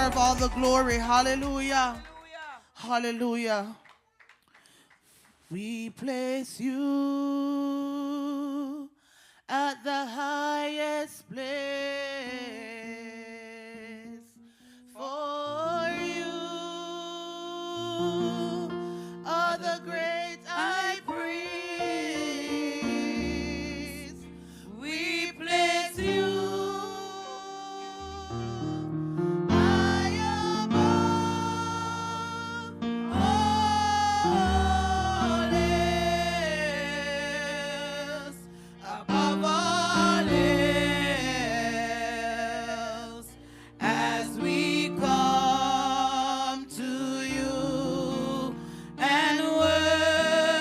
deserve all the glory. Hallelujah. Hallelujah. We place you at the highest place, for you are the great high priest. We place you high above all else, above all else, as we come to you and worship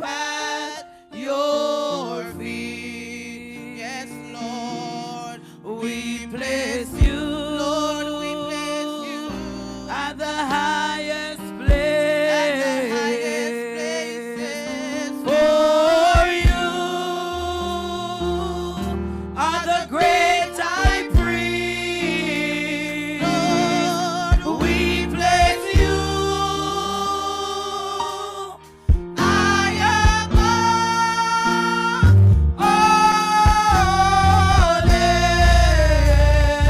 at your feet. Yes, Lord, we place you, Lord, we place you at the highest place, at the highest places, for you are the great high priest. Lord, we place you high above all else,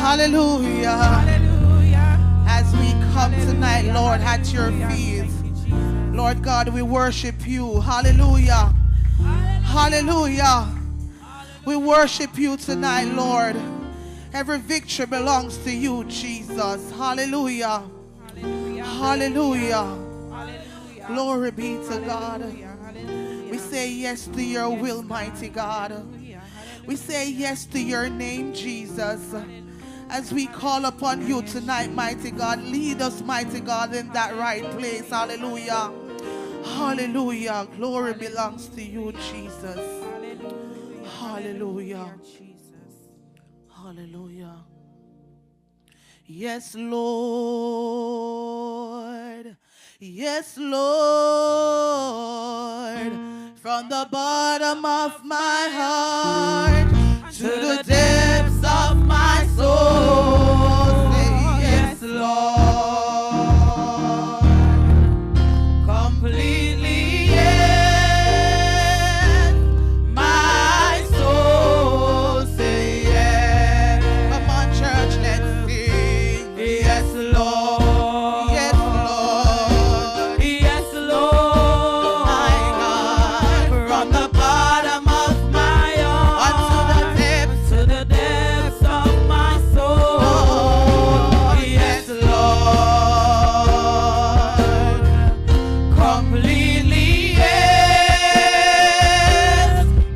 Hallelujah. As we come tonight, Lord, at your feet, Lord God, we worship you. Hallelujah. Hallelujah. We worship you tonight, Lord. Every victory belongs to you, Jesus. Hallelujah. Hallelujah. Glory be to God. We say yes to your will, mighty God. We say yes to your name, Jesus. As we call upon you tonight, mighty God, lead us, mighty God, in that right place. Hallelujah. Hallelujah. Glory belongs to you, Jesus. Hallelujah. Hallelujah. Yes, Lord. Yes, Lord. From the bottom of my heart to the depths of my soul, say yes, Lord. Completely yes. My soul, say yes. Come on, church, let's sing. Yes, Lord. Yes, Lord. Yes, Lord. My God. From the bottom of my heart to the depths of my soul. Yes, Lord. Completely yes.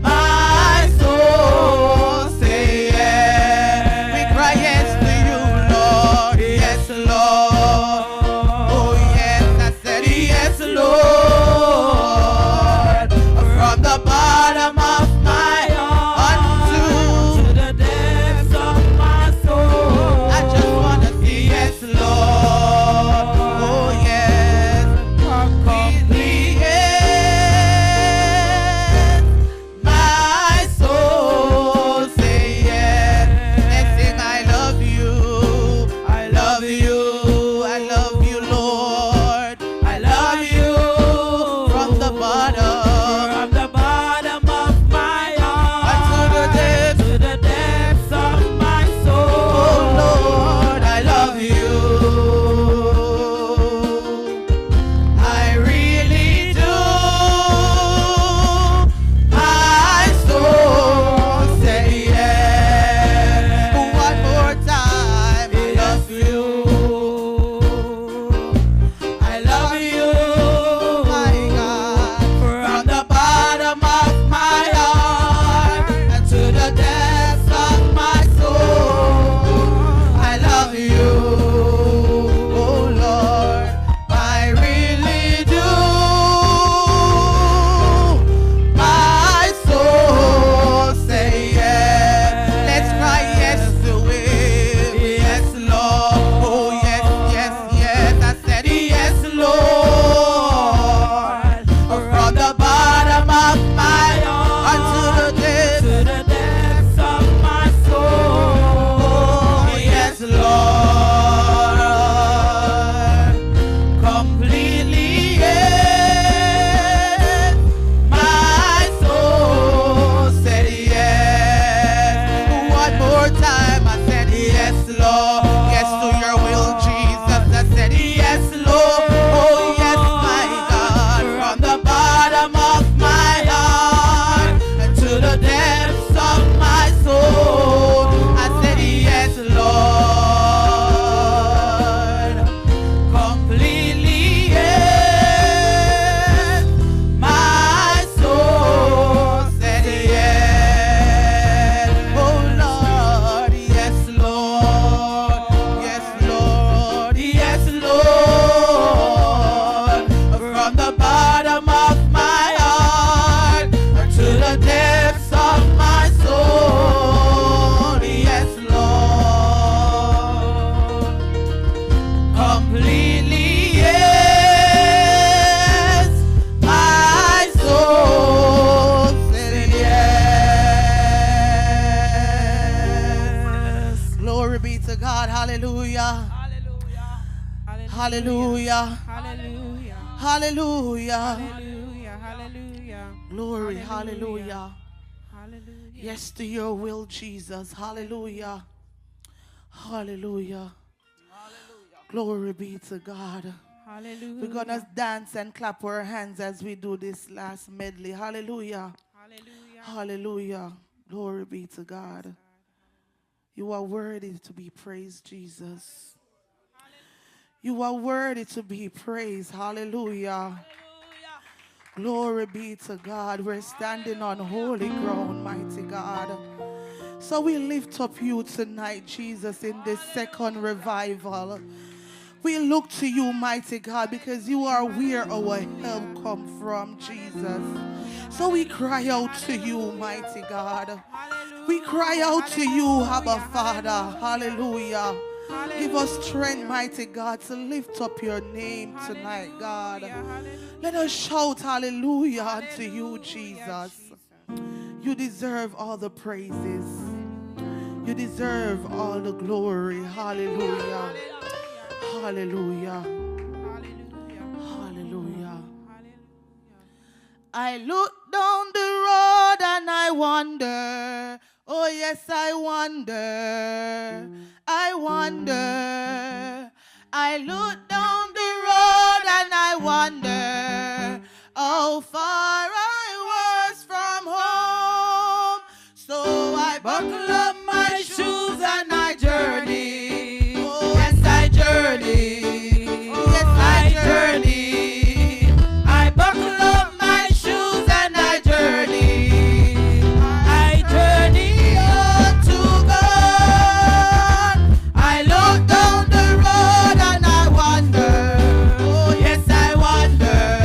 My soul, say yes. We cry yes to you, Lord. Yes, Lord. Oh, yes, I said yes, Lord. From the bottom of my heart to the depths of my soul. I just want to say yes, Lord. Oh, yes. Completely yes. My soul, say yes. Let's sing, I love you. I love you. I love you, Lord. I love you. From the bottom of my heart to the depths of my soul. Oh, Lord, I love you. I really do. My soul, say yes. One more time, I love you. I love you, my God. From the bottom of my heart and to the depths of my soul. I love you, oh Lord. I really do. My soul, say yes. Let's cry yes to him. Yes, Lord. Oh, yes, yes, yes. I said yes, Lord. From the bottom of my heart to the depths of my soul. Yes, Lord. Completely yes. My soul said yes. One more time, I said yes, Lord. Yes to your will, Jesus. I said yes, Lord. Oh, yes, my God. From the bottom of my heart and to the depths of my soul, I said yes, Lord. Completely yes. My soul said yes. Oh, Lord, yes, Lord. Yes, Lord. Yes, Lord. From the bottom of my heart to the depths of my soul. Yes, Lord. Completely yes. My soul said yes. Glory be to God. Hallelujah. Hallelujah. Hallelujah. Hallelujah. Hallelujah. Hallelujah. Glory. Hallelujah. Hallelujah. Yes to your will, Jesus. Hallelujah. Hallelujah. Glory be to God. Hallelujah. We're going to dance and clap our hands as we do this last medley. Hallelujah. Hallelujah. Hallelujah. Glory be to God. You are worthy to be praised, Jesus. You are worthy to be praised. Hallelujah. Glory be to God. We're standing on holy ground, mighty God. So we lift up you tonight, Jesus, in this second revival. We look to you, mighty God, because you are where our help come from, Jesus. So we cry out to you, mighty God. We cry out to you, Abba Father. Hallelujah. Give us strength, mighty God, to lift up your name tonight, God. Let us shout hallelujah unto you, Jesus. You deserve all the praises. You deserve all the glory. Hallelujah. Hallelujah. Hallelujah. I look down the road and I wonder. Oh yes, I wonder. I wonder. I look down the road and I wonder how far I was from home. So I buckle up my shoes and I journey. Oh yes, I journey. Oh yes, I journey. I buckle up my shoes and I journey. I journey on to God. I look down the road and I wonder. Oh yes, I wonder.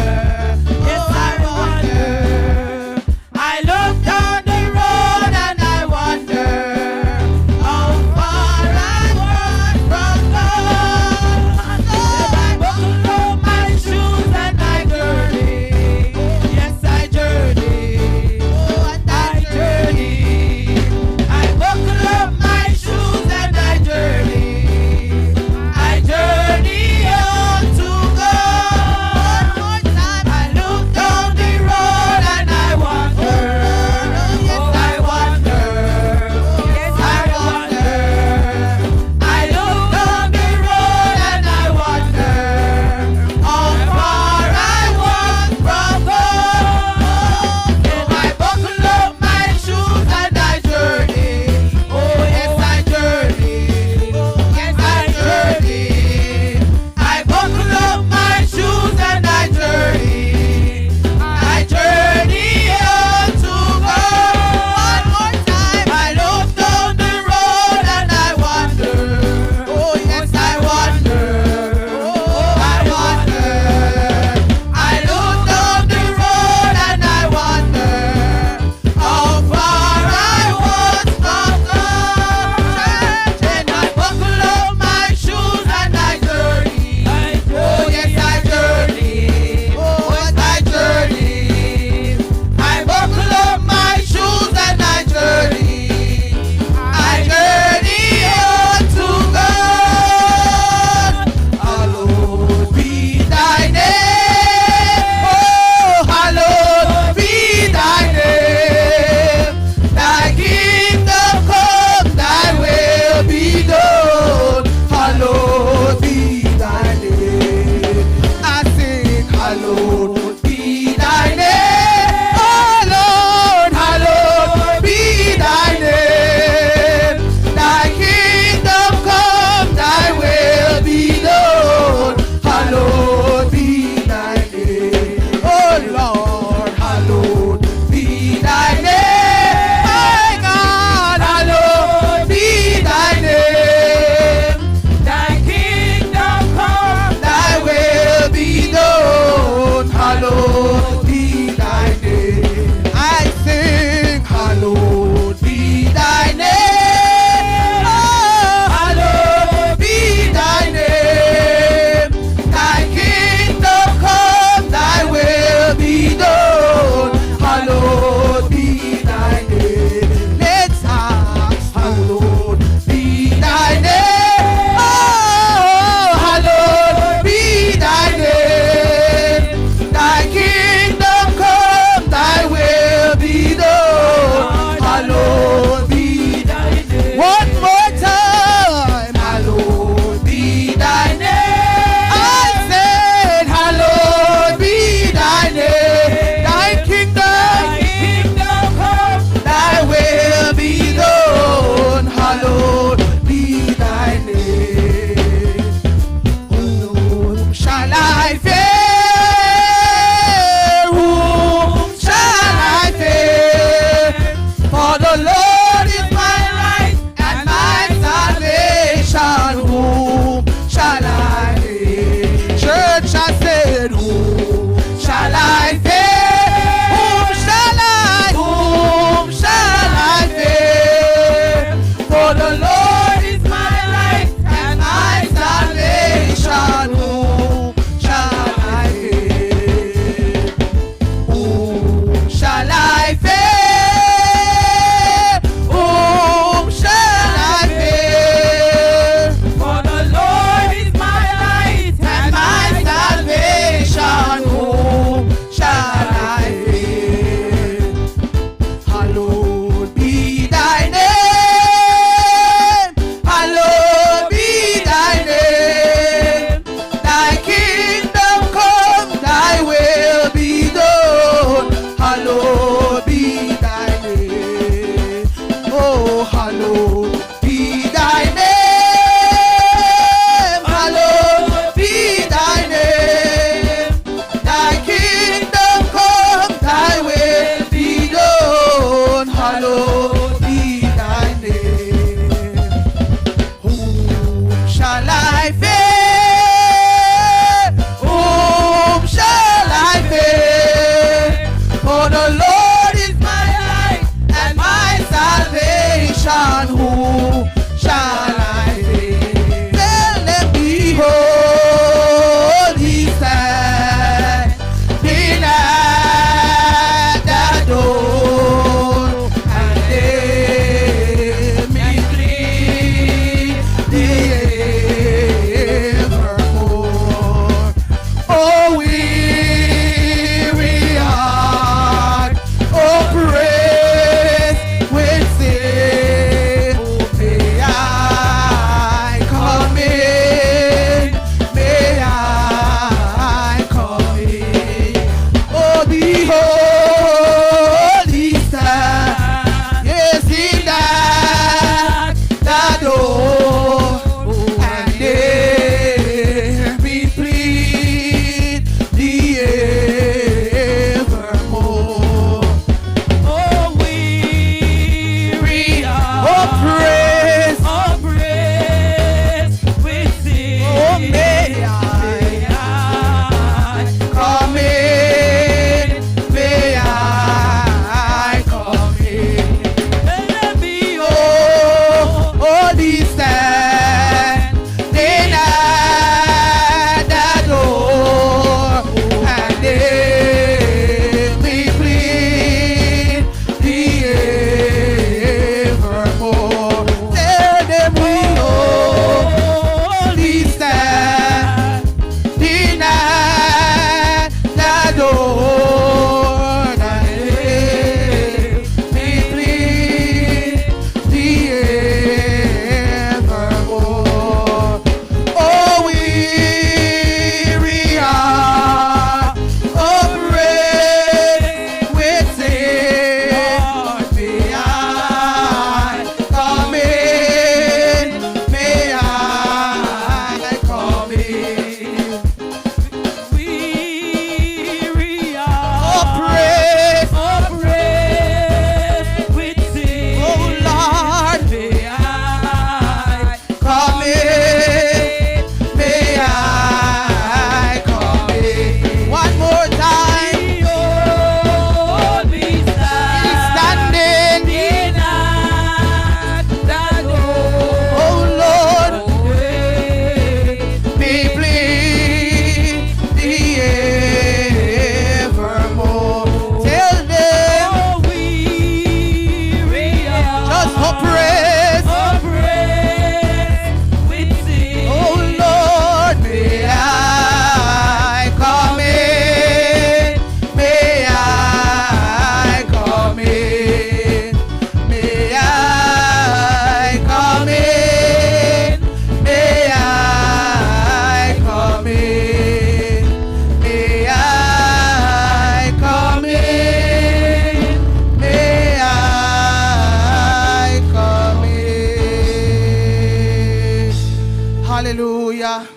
Hallelujah.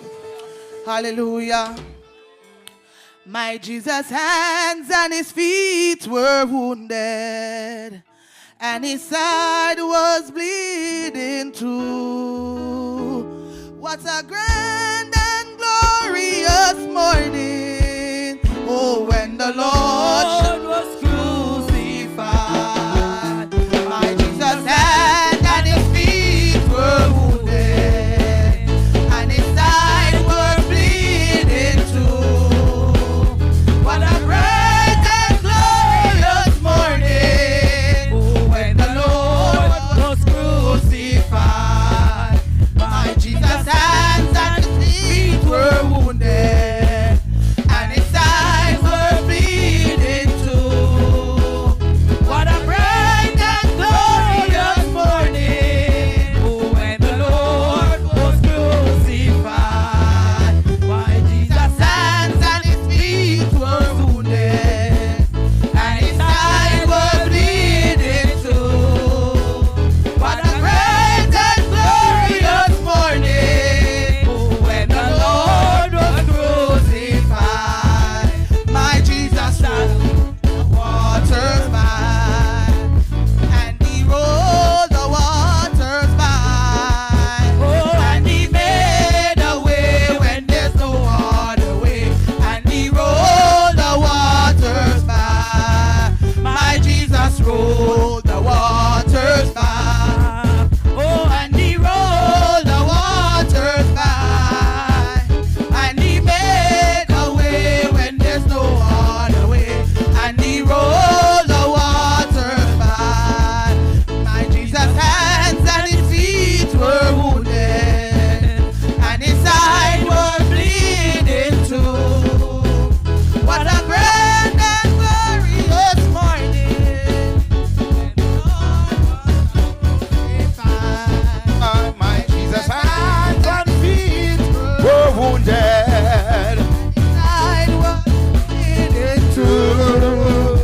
Hallelujah. My Jesus' hands and his feet were wounded, and his side was bleeding too. What a grand and glorious morning, oh, when the Lord was crucified. My Jesus' hands and his feet were wounded, and his side was bleeding too. What a great and glorious morning, oh, when the Lord was crucified. My Jesus' hands and his feet were wounded, and his sides were bleeding too. What a bright and glorious morning, oh, when the Lord was crucified. My Jesus' hands and his feet were wounded, and his sides were bleeding too. What a great and glorious morning, oh, when the Lord was crucified. My Jesus rolled the waters by, and he rolled the waters by. Oh, and he made a way when there's no other way, and he rolled the waters by. My Jesus rolled the waters by. Oh, and he rolled the waters by, and he made a way when there's no other way, and he rolled the waters by. My Jesus' hands and his feet were wounded, and his side was bleeding too. What a grand and glorious morning, when the Lord was crucified. My Jesus' hands and feet were wounded. Side was bleeding too.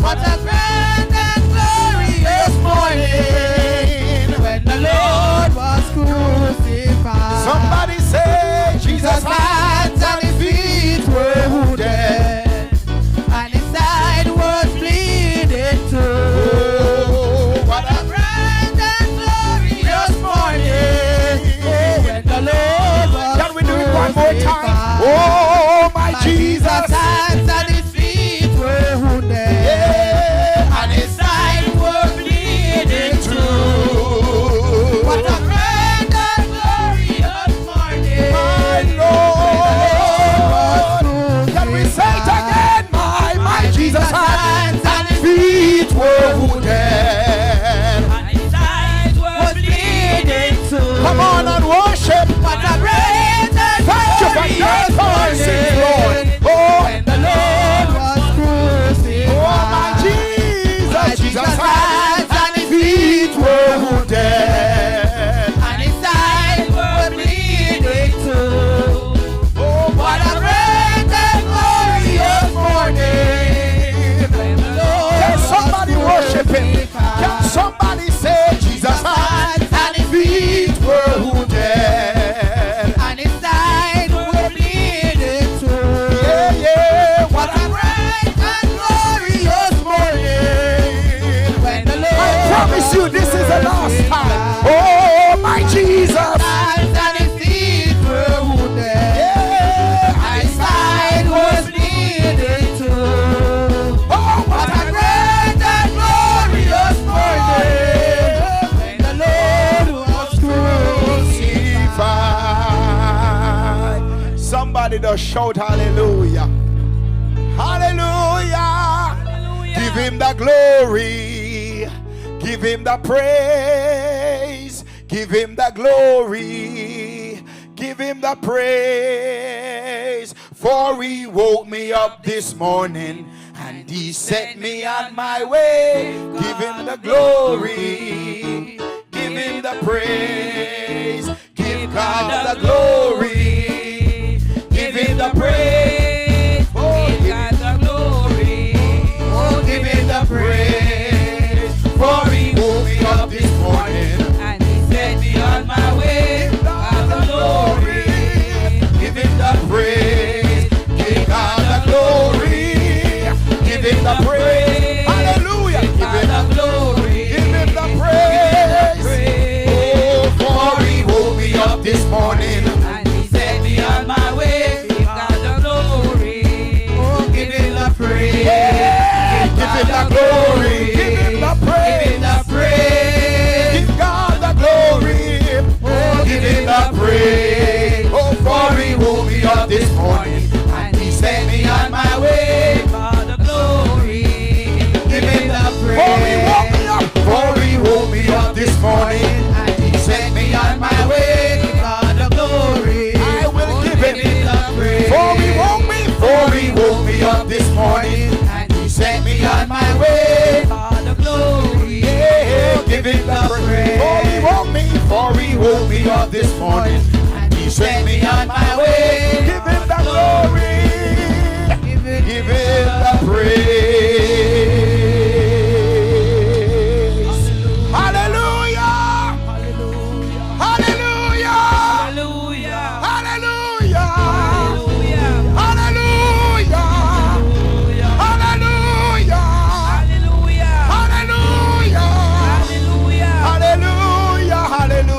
What a grand and glorious morning, when the Lord was crucified. Somebody say, Jesus' hands and his feet were wounded. and his side was bleeding too. Oh, What a grand and glorious morning, oh, when the Lord was can we do it one more time? crucified. Oh, my Jesus. hands and his feet were wounded, Yeah. and his side was bleeding too. What a grand and glorious morning, My Lord. Can we say it again? My Jesus' hands and his feet were wounded. and his side was bleeding too. Come on and worship. What a great and Thank you for your mercy, Lord. Oh, when the Lord was crucified. oh, my Jesus. Jesus' hands and his feet were wounded. and his side were bleeding too. Oh, What a great and glorious morning, when the Lord can was somebody worship him? crucified. Can somebody say Jesus' hands and his feet were wounded? and his side were bleeding too. Yeah, yeah. What a great and glorious morning, when the Lord I promise you this is the last time. Oh, my Jesus. hands and his feet were wounded, Yeah. and his side was bleeding too. Oh, What a great and glorious morning, when the Lord was crucified. Somebody does shout hallelujah. Hallelujah. Give him the glory. Give him the praise. Give him the glory. Give him the praise. For he woke me up this morning and he set me on my way. Give him the glory. Give him the praise. Give God the glory. Give him the praise. Oh, give him the glory. Oh, give him the praise. For he woke me up this morning And he set me on my way. God the glory. praise. Oh, for he woke me up this morning and he set me on my way. For the glory. Give him the praise. For he woke me up. For he woke me up this morning and he set me on my way. For the glory. I will give him the praise. For he woke me. For he woke me up this morning and he set me on my way. For the glory. Yeah, give him the praise. For he woke me. For he woke me up this morning and he set me on my way. Give him the glory. Give him the praise. Hallelujah. Hallelujah. Hallelujah. Hallelujah. Hallelujah. Hallelujah. Hallelujah.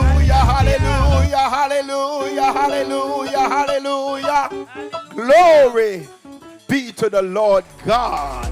Hallelujah. Hallelujah. Hallelujah. Hallelujah. Glory be to the Lord God.